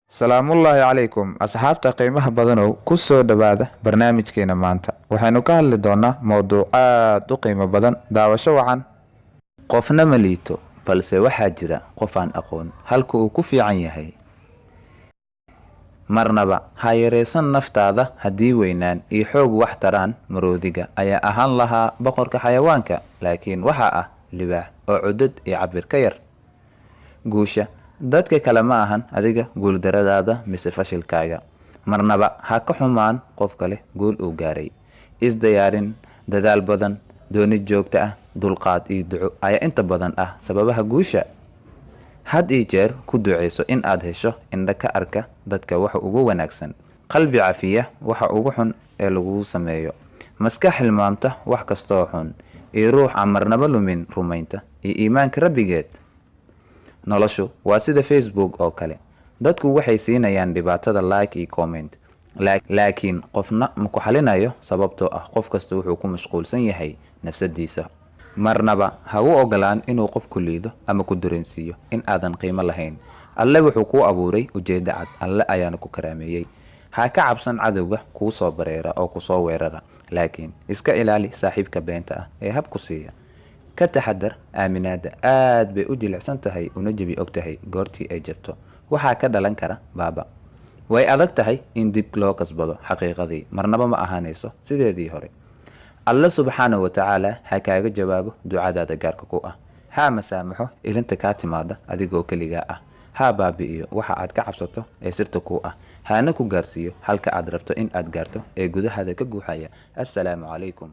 salaamullaahi calaykum asxaabta qiimaha badanow ku soo dhawaada barnaamijkeena maanta waxaynu ka hadli doonaa mowduuc aad u qiimo badan daawasho wacan. qofna ma liito balse waxaa jira qof aan aqoon halka uu ku fiican yahay. marnaba ha yareysan naftaada haddii weynaan iyo xoog wax taraan. maroodiga ayaa ahaan lahaa boqorka xayawaanka, laakiin waxaa ah libaax oo cudud iyo cabir ka yar. guusha dadka kale ma ahan adiga guuldaradaada mise fashilkaaga. marnaba ha ka xumaan qof kale guul uu gaaray. isdiyaarin, dadaal badan, doonid joogta ah, dulqaad iyo duco ayaa inta badan ah sababaha guusha. had iyo jeer ku duceyso in aad hesho indha ka arka dadka waxa ugu wanaagsan, qalbi cafiya waxa ugu xun ee lagu sameeyo, maskax hilmaamta wax kastoo xun, iyo ruux aan marnaba lumin rumaynta iyo iimaanka rabbigeed. noloshu waa sida Facebook oo kale. dadku waxay siinayaan dhibaatada like iyo comment, laakiin qofna ma ku xalinayo sababtoo ah qof kasta wuxuu ku mashquulsan yahay nafsadiisa. marnaba ha u ogolaan inuu qof ku liido ama ku dareensiiyo in aadan qiimo lahayn. alle wuxuu kuu abuuray ujeeddo cad, alle ayaana ku karaameeyey. ha ka cabsan cadowga kuu soo bareera oo ku soo weerara, laakiin iska ilaali saaxiibka beenta ah ee hab ku siiya. ka taxadar, aaminaada aad bay u jilicsan tahay una jabi og tahay goortii ay jabto waxaa ka dhalan kara baaba. way adag tahay in dib loo kasbado xaqiiqadii, marnaba ma ahaanayso sideedii hore. alle subxaanahu watacaala ha kaaga jawaabo ducadaada gaarka ku ah. ha masaamaxo ilinta kaa timaada adigoo keligaa ah. ha baabi'iyo waxa aad ka cabsato ee sirta ku ah. hana ku gaarsiiyo halka aad rabto in aad gaarto ee gudahaada ka guuxaya. assalaamu calaykum.